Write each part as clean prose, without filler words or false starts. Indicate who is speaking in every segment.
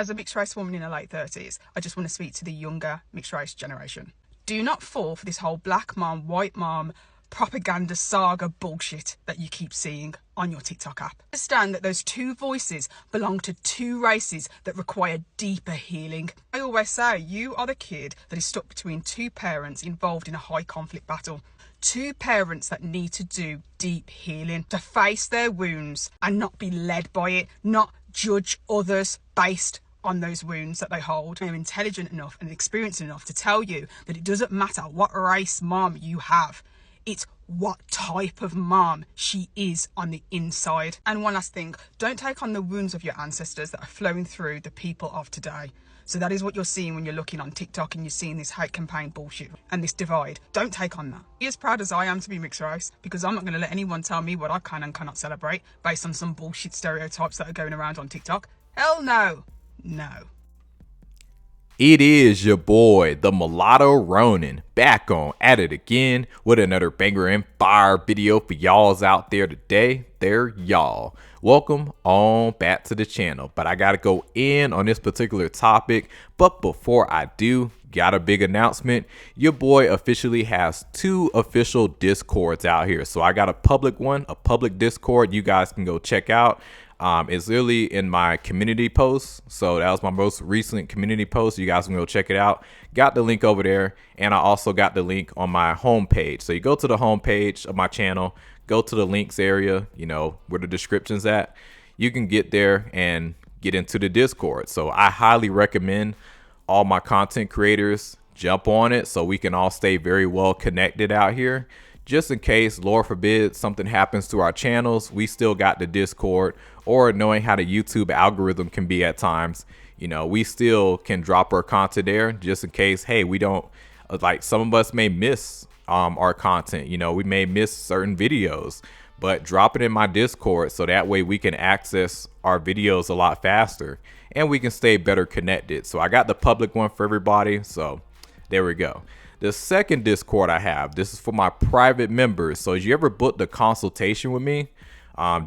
Speaker 1: As a mixed race woman in her late 30s, I just want to speak to the younger mixed race generation. Do not fall for this whole black mom, white mom, propaganda saga bullshit that you keep seeing on your TikTok app. Understand that those two voices belong to two races that require deeper healing. I always say you are the kid that is stuck between two parents involved in a high conflict battle. Two parents that need to do deep healing, to face their wounds and not be led by it, not judge others based on those wounds that they hold. They're intelligent enough and experienced enough to tell you that it doesn't matter what race mom you have. It's what type of mom she is on the inside. And one last thing, don't take on the wounds of your ancestors that are flowing through the people of today. So that is what you're seeing when you're looking on TikTok and you're seeing this hate campaign bullshit and this divide. Don't take on that. Be as proud as I am to be mixed race, because I'm not going to let anyone tell me what I can and cannot celebrate based on some bullshit stereotypes that are going around on TikTok. Hell no. No.
Speaker 2: It is your boy, the Mulatto Ronin, back on at it again with another banger and fire video for y'all's out there today. They're y'all. Welcome on back to the channel, but I gotta go in on this particular topic. But before I do, got a big announcement. Your boy officially has two official Discords out here. So I got a public one, a public Discord you guys can go check out. It's literally in my community post. So that was my most recent community post. You guys can go check it out. Got the link over there. And I also got the link on my homepage. So you go to the homepage of my channel, go to the links area, you know, where the description's at. You can get there and get into the Discord. So I highly recommend all my content creators jump on it so we can all stay very well connected out here. Just in case, Lord forbid, something happens to our channels, we still got the Discord, or knowing how the YouTube algorithm can be at times, you know, we still can drop our content there just in case, hey, we don't, like some of us may miss our content, you know, we may miss certain videos, but drop it in my Discord so that way we can access our videos a lot faster and we can stay better connected. So I got the public one for everybody. So there we go. The second Discord I have, this is for my private members. So if you ever booked a consultation with me,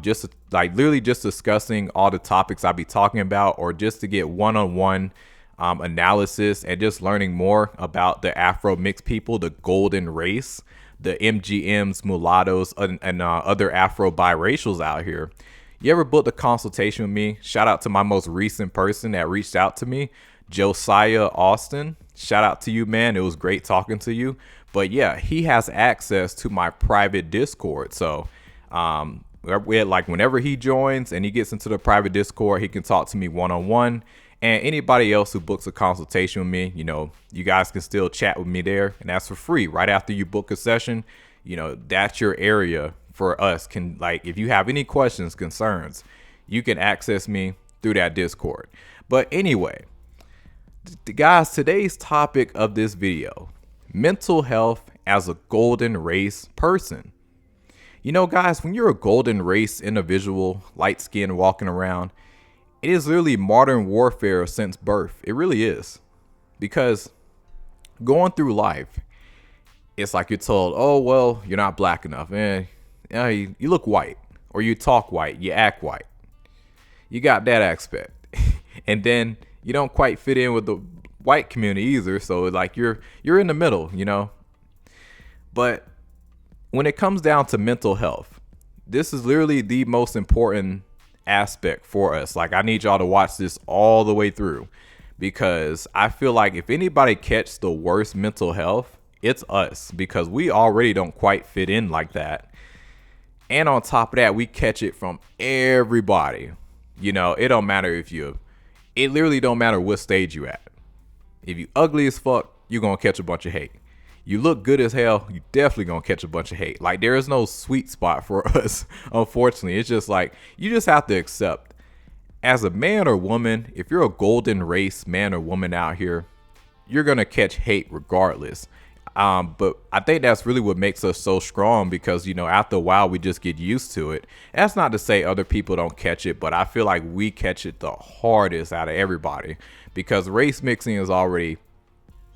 Speaker 2: just like literally just discussing all the topics I'll be talking about, or just to get one-on-one analysis and just learning more about the Afro mixed people, the golden race, the MGMs, mulattoes, and other Afro biracials out here. You ever booked a consultation with me? Shout out to my most recent person that reached out to me, Josiah Austin. Shout out to you, man. It was great talking to you. But yeah, he has access to my private Discord. So like whenever he joins and he gets into the private Discord, he can talk to me one-on-one. And anybody else who books a consultation with me, you know, you guys can still chat with me there, and that's for free. Right after you book a session, you know, that's your area for us. Can, like, if you have any questions, concerns, you can access me through that Discord. But anyway, guys, today's topic of this video, mental health as a golden race person. You know, guys, when you're a golden race individual, light skin walking around, it is literally modern warfare since birth. It really is. Because going through life, it's like you're told, oh, well, you're not black enough. You look white, or you talk white, you act white. You got that aspect. And then you don't quite fit in with the white community either. So like you're in the middle, you know. But when it comes down to mental health, this is literally the most important aspect for us. Like, I need y'all to watch this all the way through, because I feel like if anybody catch the worst mental health, it's us, because we already don't quite fit in like that. And on top of that, we catch it from everybody. You know, it don't matter if it literally don't matter what stage you at. If you ugly as fuck, you're gonna catch a bunch of hate. You look good as hell, you definitely gonna catch a bunch of hate. Like, there is no sweet spot for us, unfortunately. It's just like, you just have to accept, as a man or woman, if you're a golden race man or woman out here, you're gonna catch hate regardless. But I think that's really what makes us so strong, because, you know, after a while we just get used to it. That's not to say other people don't catch it, but I feel like we catch it the hardest out of everybody, because race mixing is already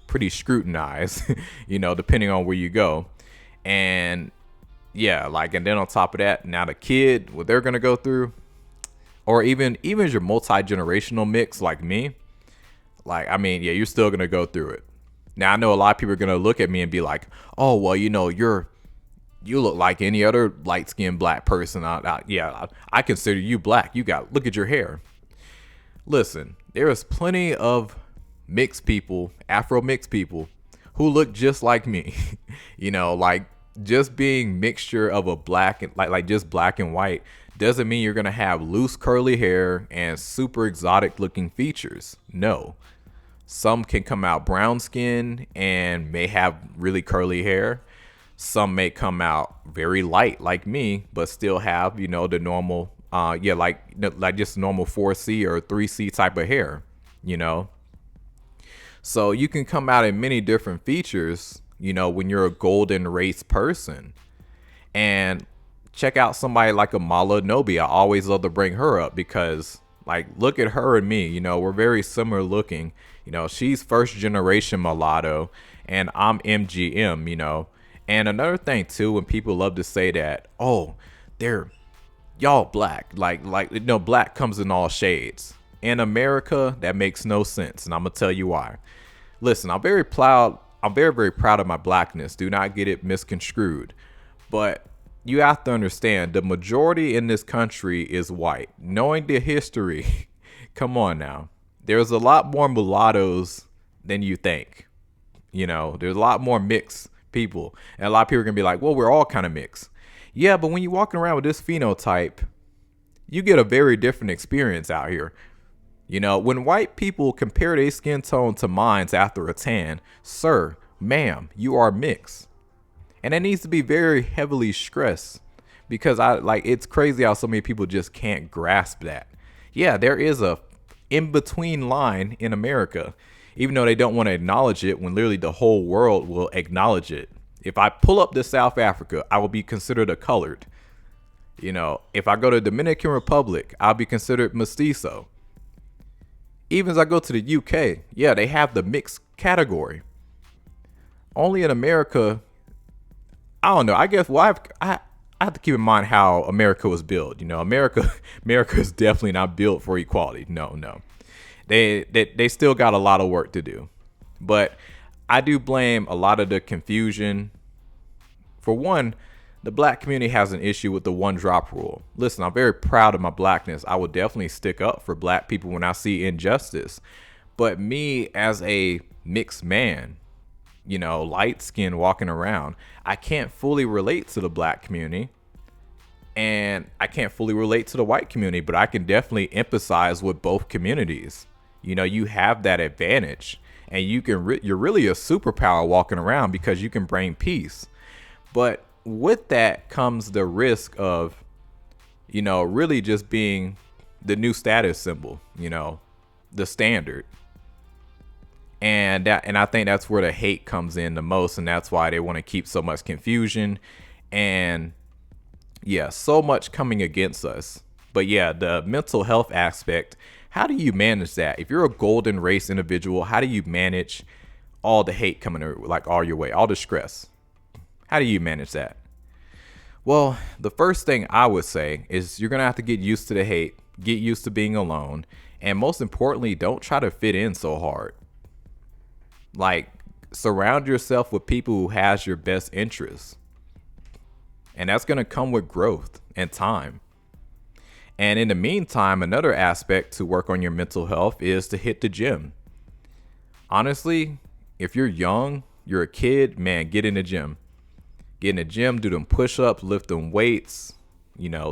Speaker 2: pretty scrutinized, you know, depending on where you go. And yeah, like, and then on top of that, now the kid, what they're gonna go through, or even if you're multi-generational mix like me, like, I mean, yeah, you're still gonna go through it. Now I know a lot of people are gonna look at me and be like, oh well, you look like any other light-skinned black person. I consider you black. Look at your hair. Listen, there is plenty of mixed people, Afro mixed people, who look just like me. Like, just being mixture of a black and like just black and white doesn't mean you're gonna have loose curly hair and super exotic looking features. No. Some can come out brown skin and may have really curly hair. Some may come out very light like me, but still have, the normal, like just normal 4C or 3C type of hair. So you can come out in many different features, when you're a golden race person. And check out somebody like a Mala Nobi. I always love to bring her up because, like, look at her and me. We're very similar looking. She's first generation mulatto and I'm MGM. And another thing too, when people love to say that, oh, y'all black, like black comes in all shades. In America, that makes no sense, and I'm gonna tell you why. Listen, I'm very proud of my blackness. Do not get it misconstrued. But you have to understand, the majority in this country is white. Knowing the history, come on now. There's a lot more mulattoes than you think. There's a lot more mixed people. And a lot of people are going to be like, well, we're all kind of mixed. Yeah, but when you're walking around with this phenotype, you get a very different experience out here. When white people compare their skin tone to mine after a tan, sir, ma'am, you are mixed. And that needs to be very heavily stressed because it's crazy how so many people just can't grasp that. Yeah, there is a in-between line in America, even though they don't want to acknowledge it when literally the whole world will acknowledge it. If I pull up to South Africa, I will be considered a colored. If I go to Dominican Republic, I'll be considered mestizo. Even as I go to the UK, yeah, they have the mixed category. Only in America, I don't know. I guess I have to keep in mind how America was built. America is definitely not built for equality. No. They still got a lot of work to do. But I do blame a lot of the confusion. For one, the black community has an issue with the one drop rule. Listen, I'm very proud of my blackness. I will definitely stick up for black people when I see injustice. But me as a mixed man, light skin walking around, I can't fully relate to the black community. And I can't fully relate to the white community, but I can definitely empathize with both communities. You have that advantage, and you're really a superpower walking around because you can bring peace. But with that comes the risk of, really just being the new status symbol, the standard. And I think that's where the hate comes in the most, and that's why they want to keep so much confusion and so much coming against us. But yeah, the mental health aspect, how do you manage that? If you're a golden race individual, how do you manage all the hate coming all your way, all the stress? How do you manage that? Well, the first thing I would say is you're going to have to get used to the hate, get used to being alone, and most importantly, don't try to fit in so hard. Like, surround yourself with people who has your best interests. And that's going to come with growth and time. And in the meantime, another aspect to work on your mental health is to hit the gym. Honestly, if you're young, you're a kid, man, get in the gym. Get in the gym, do them push-ups, lift them weights,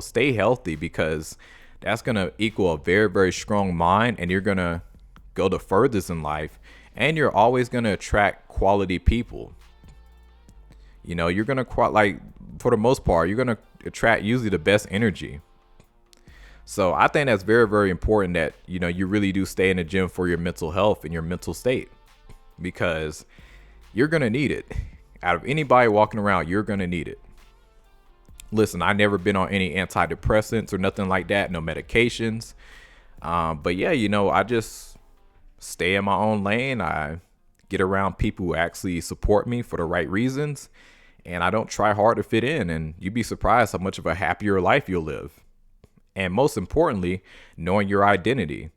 Speaker 2: stay healthy, because that's going to equal a very, very strong mind, and you're going to go the furthest in life, and you're always going to attract quality people. You're going to, for the most part, you're going to attract usually the best energy. So I think that's very, very important that, you really do stay in the gym for your mental health and your mental state, because you're going to need it. Out of anybody walking around, you're going to need it. Listen, I've never been on any antidepressants or nothing like that, no medications. But yeah, I just stay in my own lane. I get around people who actually support me for the right reasons, and I don't try hard to fit in, and you'd be surprised how much of a happier life you'll live. And most importantly, knowing your identity.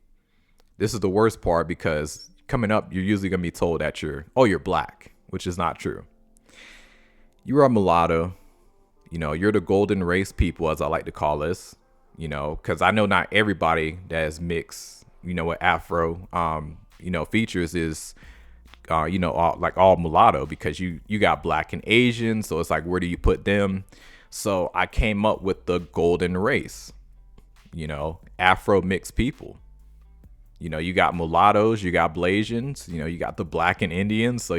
Speaker 2: This is the worst part because coming up, you're usually going to be told that you're black, which is not true. You are a mulatto. You're the golden race people, as I like to call us, because I know not everybody that is mixed, with Afro, features is, all mulatto, because you got black and Asian. So it's like, where do you put them? So I came up with the golden race, Afro mixed people. You got mulattoes, you got Blasians, you got the black and Indians. So,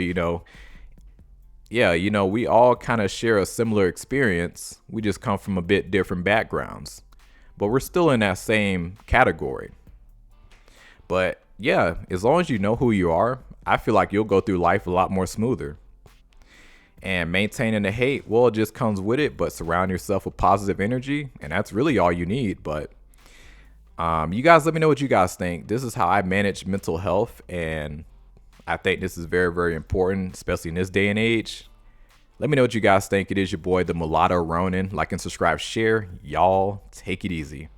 Speaker 2: we all kind of share a similar experience. We just come from a bit different backgrounds, but we're still in that same category. But yeah, as long as you know who you are, I feel like you'll go through life a lot more smoother. And maintaining the hate, well, it just comes with it, but surround yourself with positive energy, and that's really all you need. But you guys let me know what you guys think. This is how I manage mental health, and I think this is very, very important, especially in this day and age. Let me know what you guys think. It is your boy, the Mulatto Ronin. Like and subscribe, share. Y'all take it easy.